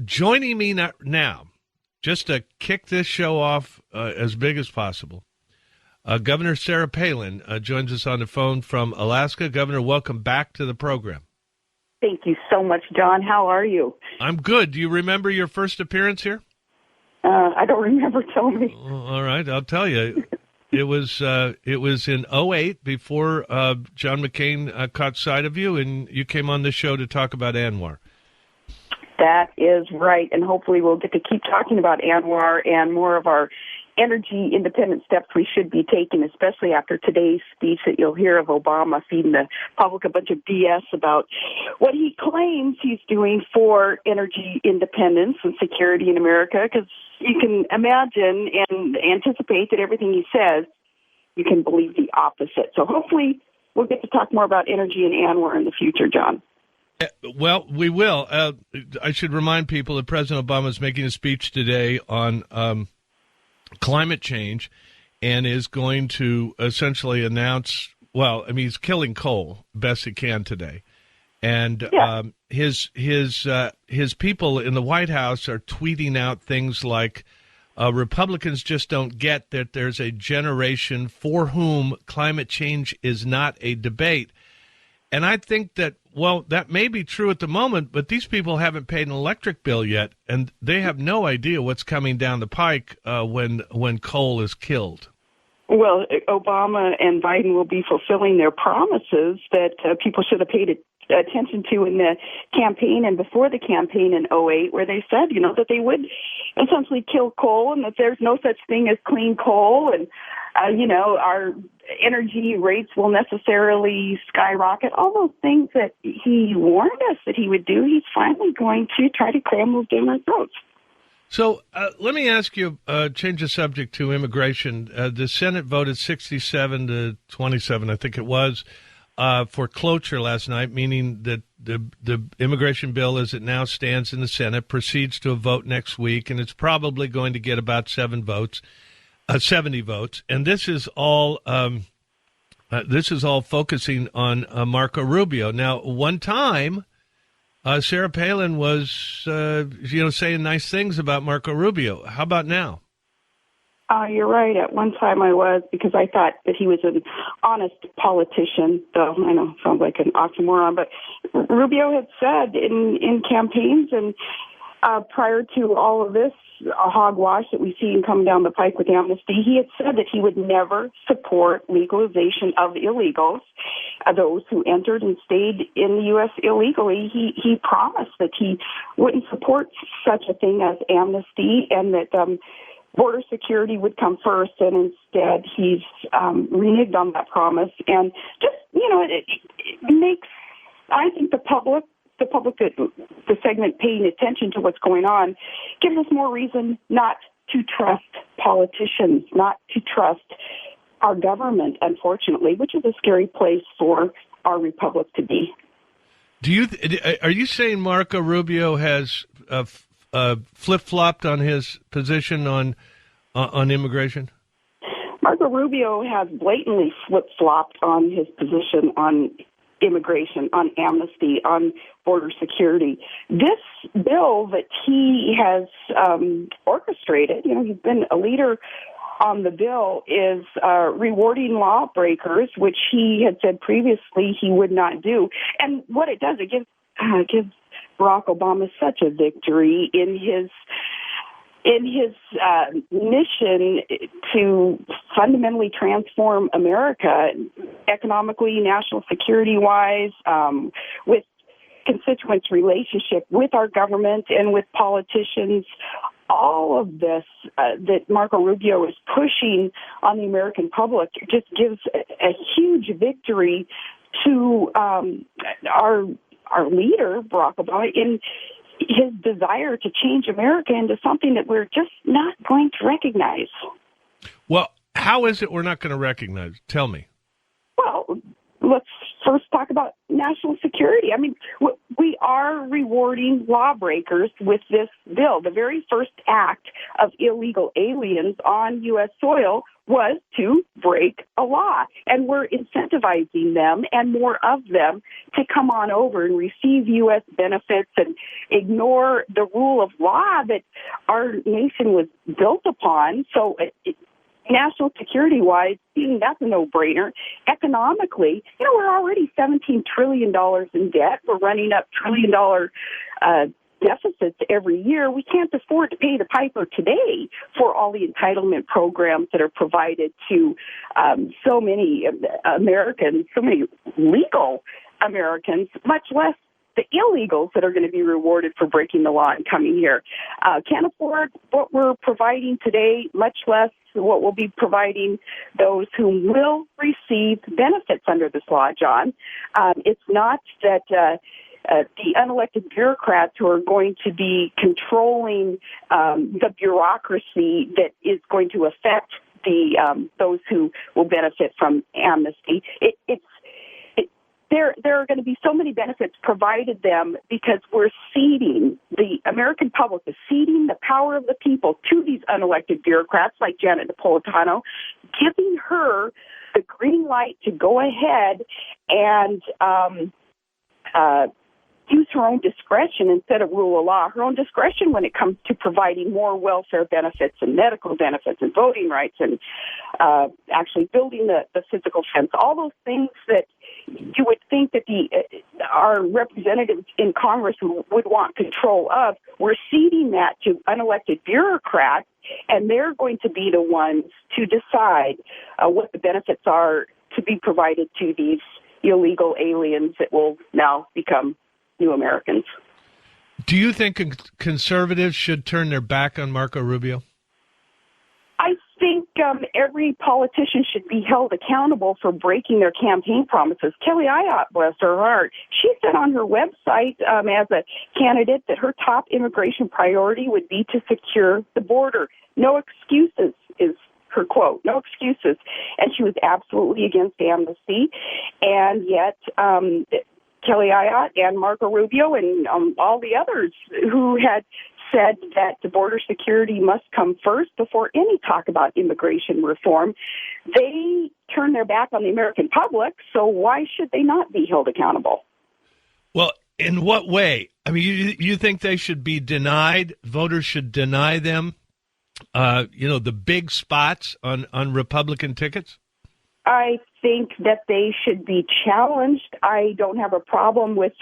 Joining me now, just to kick this show off as big as possible, Governor Sarah Palin joins us on the phone from Alaska. Governor, welcome back to the program. Thank you so much, John. How are you? I'm good. Do you remember your first appearance here? I don't remember. Tell me. All right, I'll tell you. It was in '08 before John McCain caught sight of you, and you came on this show to talk about ANWR. That is right, and hopefully we'll get to keep talking about ANWR and more of our energy independent steps we should be taking, especially after today's speech that you'll hear of Obama feeding the public a bunch of BS about what he claims he's doing for energy independence and security in America, because you can imagine and anticipate that everything he says, you can believe the opposite. So hopefully we'll get to talk more about energy and ANWR in the future, John. Well, we will. I should remind people that President Obama is making a speech today on climate change and is going to essentially announce, well, I mean, he's killing coal best he can today. And his people in the White House are tweeting out things like, Republicans just don't get that there's a generation for whom climate change is not a debate. And I think that, well, that may be true at the moment, but these people haven't paid an electric bill yet, and they have no idea what's coming down the pike when coal is killed. Well, Obama and Biden will be fulfilling their promises that people should have paid attention to in the campaign and before the campaign in '08, where they said, that they would essentially kill coal and that there's no such thing as clean coal, and our energy rates will necessarily skyrocket. All those things that he warned us that he would do, he's finally going to try to cram those down our throats. So let me ask you, change the subject to immigration. The Senate voted 67 to 27, I think it was, for cloture last night, meaning that the immigration bill as it now stands in the Senate proceeds to a vote next week, and it's probably going to get about 70 votes. And this is all focusing on Marco Rubio. Now, one time, Sarah Palin was, saying nice things about Marco Rubio. How about now? You're right. At one time I was, because I thought that he was an honest politician, though I know it sounds like an oxymoron, but Rubio had said in campaigns and prior to all of this hogwash that we've seen come down the pike with amnesty, he had said that he would never support legalization of illegals, those who entered and stayed in the U.S. illegally. He promised that he wouldn't support such a thing as amnesty and that border security would come first, and instead he's reneged on that promise. And just, it makes, I think, the public, the segment paying attention to what's going on, gives us more reason not to trust politicians, not to trust our government, unfortunately, which is a scary place for our republic to be. Are you saying Marco Rubio has flip-flopped on his position on immigration? Marco Rubio has blatantly flip-flopped on his position on immigration, on amnesty, on border security. This bill that he has orchestrated, he's been a leader on the bill, is rewarding lawbreakers, which he had said previously he would not do. And what it does, it gives Barack Obama such a victory in his mission to fundamentally transform America economically, national security-wise, with constituents' relationship with our government and with politicians. All of this that Marco Rubio is pushing on the American public just gives a huge victory to our leader, Barack Obama, in his desire to change America into something that we're just not going to recognize. Well, how is it we're not going to recognize? Tell me. Well, let's first talk about national security. I mean, we are rewarding lawbreakers with this bill. The very first act of illegal aliens on U.S. soil was to break a law. And we're incentivizing them and more of them to come on over and receive U.S. benefits and ignore the rule of law that our nation was built upon. So national security-wise, that's a no-brainer. Economically, we're already $17 trillion in debt. We're running up trillion-dollar deficits every year. We can't afford to pay the piper today for all the entitlement programs that are provided to so many Americans, so many legal Americans, much less the illegals that are going to be rewarded for breaking the law and coming here. Can't afford what we're providing today, much less what we'll be providing those who will receive benefits under this law, John. It's not that the unelected bureaucrats who are going to be controlling the bureaucracy that is going to affect those who will benefit from amnesty. There are going to be so many benefits provided them because we're ceding, the American public is ceding the power of the people to these unelected bureaucrats like Janet Napolitano, giving her the green light to go ahead and use her own discretion instead of rule of law, her own discretion when it comes to providing more welfare benefits and medical benefits and voting rights and actually building the physical fence, all those things that you would think that our representatives in Congress would want control of. We're ceding that to unelected bureaucrats, and they're going to be the ones to decide what the benefits are to be provided to these illegal aliens that will now become new Americans. Do you think conservatives should turn their back on Marco Rubio? I think every politician should be held accountable for breaking their campaign promises. Kelly Ayotte, bless her heart, she said on her website as a candidate that her top immigration priority would be to secure the border. No excuses is her quote, no excuses. And she was absolutely against amnesty. And yet Kelly Ayotte and Marco Rubio and all the others who had said that the border security must come first before any talk about immigration reform, they turn their back on the American public, so why should they not be held accountable? Well, in what way? I mean, you think they should be denied, voters should deny them, the big spots on Republican tickets? I think that they should be challenged. I don't have a problem with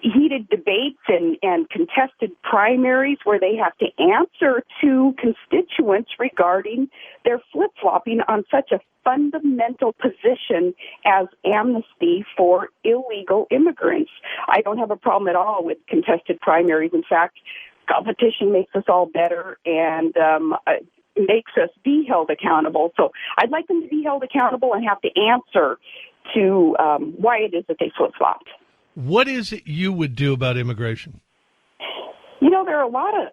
heated debates and contested primaries where they have to answer to constituents regarding their flip-flopping on such a fundamental position as amnesty for illegal immigrants. I don't have a problem at all with contested primaries. In fact, competition makes us all better and makes us be held accountable. So I'd like them to be held accountable and have to answer to why it is that they flip-flopped. What is it you would do about immigration? There are a lot of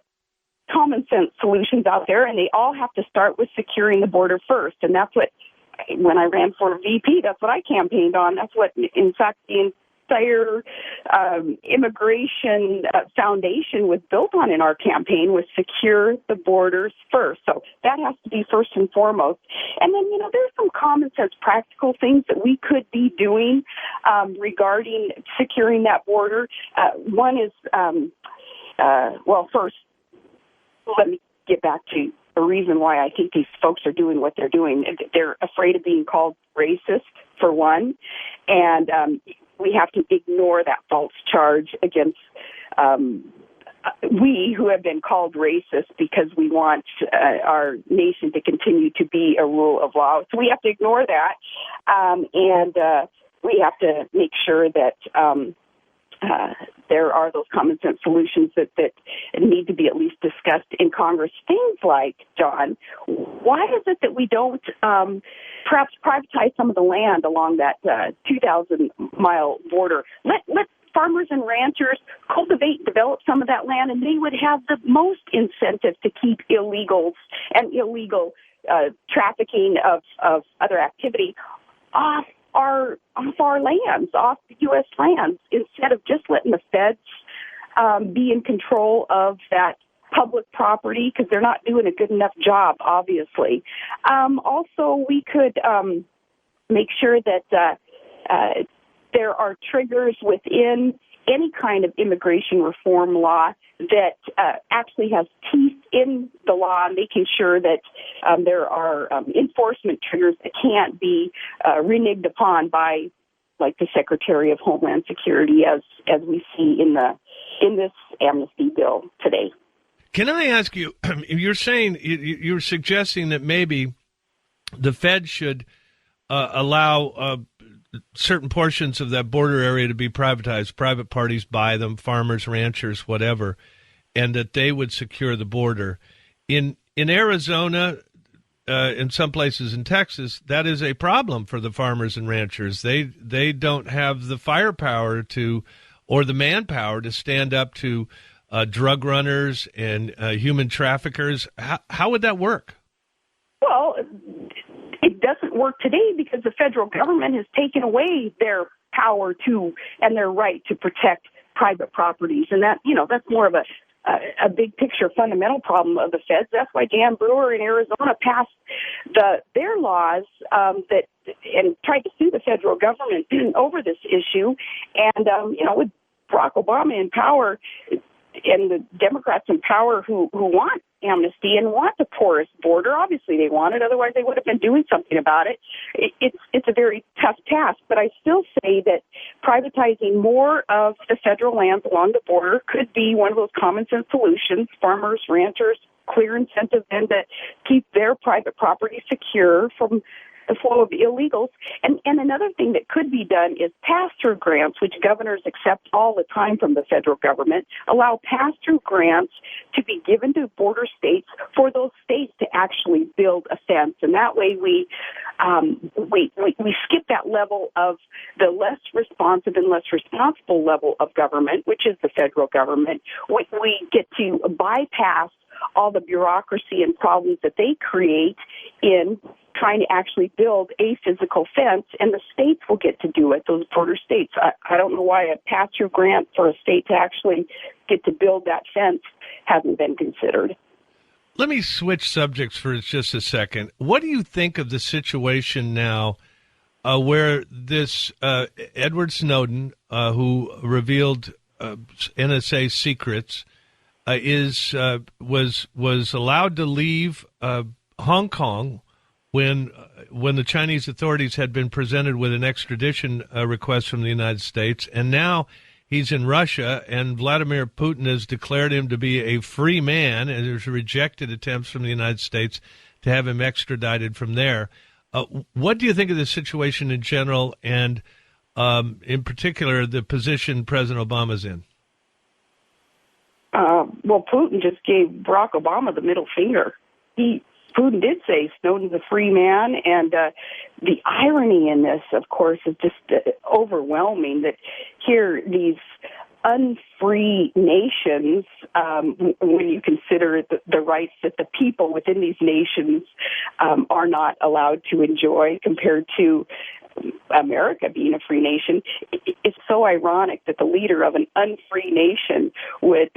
common sense solutions out there, and they all have to start with securing the border first. And that's what, when I ran for VP, that's what I campaigned on. That's what, in fact, the entire immigration foundation was built on in our campaign, was secure the borders first. So that has to be first and foremost. And then, there's some common sense practical things that we could be doing regarding securing that border. One is, first, let me get back to the reason why I think these folks are doing what they're doing. They're afraid of being called racist, for one, and we have to ignore that false charge against we who have been called racist because we want our nation to continue to be a rule of law. So we have to ignore that, and we have to make sure that there are those common sense solutions that need to be at least discussed in Congress. Things like, John, why is it that we don't perhaps privatize some of the land along that 2,000-mile border? Let farmers and ranchers cultivate and develop some of that land, and they would have the most incentive to keep illegals and illegal trafficking of other activity off off our lands, off the U.S. lands, instead of just letting the feds be in control of that public property, because they're not doing a good enough job, obviously. Also, we could make sure that there are triggers within any kind of immigration reform law that actually has teeth in the law, making sure that there are enforcement triggers that can't be reneged upon by, like, the Secretary of Homeland Security, as we see in this amnesty bill today. Can I ask you? You're saying you're suggesting that maybe the Fed should allow certain portions of that border area to be privatized, private parties buy them, farmers, ranchers, whatever, and that they would secure the border. In Arizona, in some places in Texas, that is a problem for the farmers and ranchers. They don't have the firepower or the manpower to stand up to drug runners and human traffickers. How would that work? Well, it doesn't work today because the federal government has taken away their power to and their right to protect private properties, and that's more of a big picture fundamental problem of the feds. That's why Dan Brewer in Arizona passed their laws that and tried to sue the federal government over this issue, and with Barack Obama in power and the Democrats in power who want amnesty and want the porous border. Obviously they want it, otherwise they would have been doing something about it. It's a very tough task, but I still say that privatizing more of the federal lands along the border could be one of those common sense solutions. Farmers, ranchers, clear incentive then to keep their private property secure from the flow of illegals. And another thing that could be done is pass-through grants, which governors accept all the time from the federal government, allow pass-through grants to be given to border states for those states to actually build a fence. And that way we skip that level of the less responsive and less responsible level of government, which is the federal government. We get to bypass all the bureaucracy and problems that they create in trying to actually build a physical fence, and the states will get to do it, those border states. I don't know why a pass-through grant for a state to actually get to build that fence hasn't been considered. Let me switch subjects for just a second. What do you think of the situation now where this Edward Snowden, who revealed NSA secrets, was allowed to leave Hong Kong when the Chinese authorities had been presented with an extradition request from the United States, and now he's in Russia, and Vladimir Putin has declared him to be a free man, and there's rejected attempts from the United States to have him extradited from there. What do you think of the situation in general, and in particular the position President Obama's in? Well, Putin just gave Barack Obama the middle finger. Putin did say Snowden's a free man, and the irony in this, of course, is just overwhelming that here these unfree nations, when you consider the rights that the people within these nations are not allowed to enjoy compared to America being a free nation, it's so ironic that the leader of an unfree nation would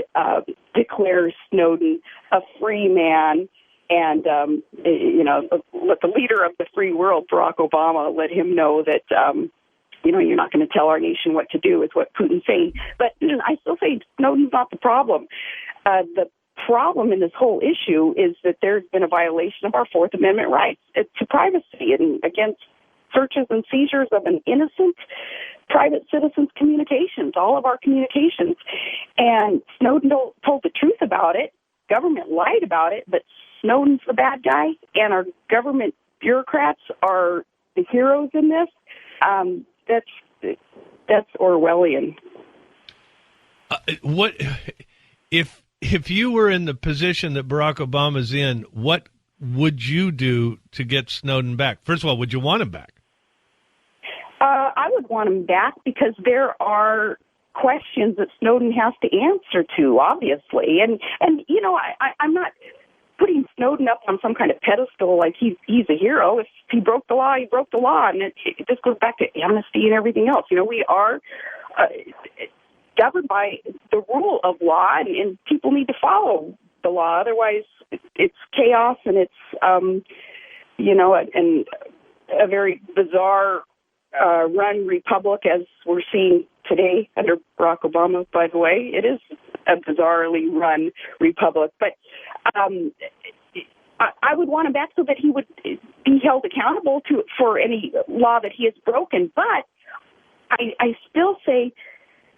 declare Snowden a free man. And, let the leader of the free world, Barack Obama, let him know that, you're not going to tell our nation what to do, is what Putin's saying. But I still say Snowden's not the problem. The problem in this whole issue is that there's been a violation of our Fourth Amendment rights to privacy and against searches and seizures of an innocent private citizen's communications, all of our communications. And Snowden told the truth about it. Government lied about it, but Snowden's the bad guy, and our government bureaucrats are the heroes in this. That's Orwellian. What if you were in the position that Barack Obama's in? What would you do to get Snowden back? First of all, would you want him back? I would want him back because there are questions that Snowden has to answer to, obviously. And I'm not putting Snowden up on some kind of pedestal like he's a hero. If he broke the law, he broke the law. And it just goes back to amnesty and everything else. You know, we are governed by the rule of law, and people need to follow the law. Otherwise, it's chaos, and it's, you know, and a very bizarre run republic, as we're seeing today under Barack Obama, by the way. It is a bizarrely run republic. But I would want him back so that he would be held accountable for any law that he has broken. But I still say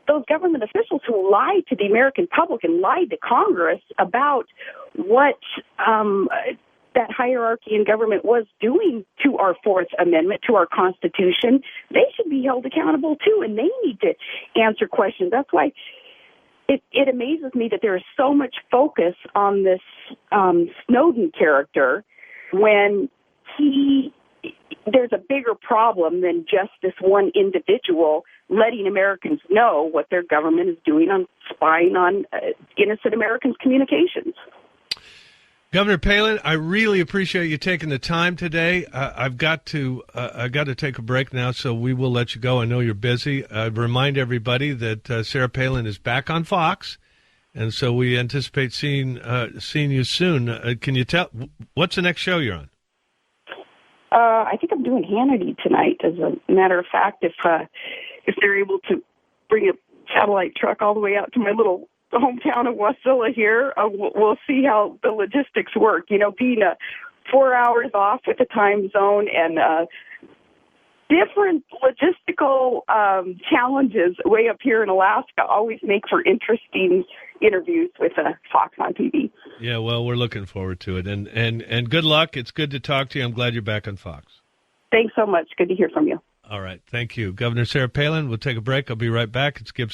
those government officials who lied to the American public and lied to Congress about what that hierarchy in government was doing to our Fourth Amendment, to our Constitution, they should be held accountable too, and they need to answer questions. That's why it amazes me that there is so much focus on this Snowden character when there's a bigger problem than just this one individual letting Americans know what their government is doing on spying on innocent Americans' communications. Governor Palin, I really appreciate you taking the time today. I've got to take a break now, so we will let you go. I know you're busy. Remind everybody that Sarah Palin is back on Fox, and so we anticipate seeing you soon. Can you tell what's the next show you're on? I think I'm doing Hannity tonight. As a matter of fact, if they're able to bring a satellite truck all the way out to my little hometown of Wasilla here, we'll see how the logistics work. You know, being 4 hours off with the time zone and different logistical challenges way up here in Alaska always make for interesting interviews with Fox on TV. Yeah, well, we're looking forward to it. And good luck. It's good to talk to you. I'm glad you're back on Fox. Thanks so much. Good to hear from you. All right. Thank you. Governor Sarah Palin, we'll take a break. I'll be right back. It's Gibson.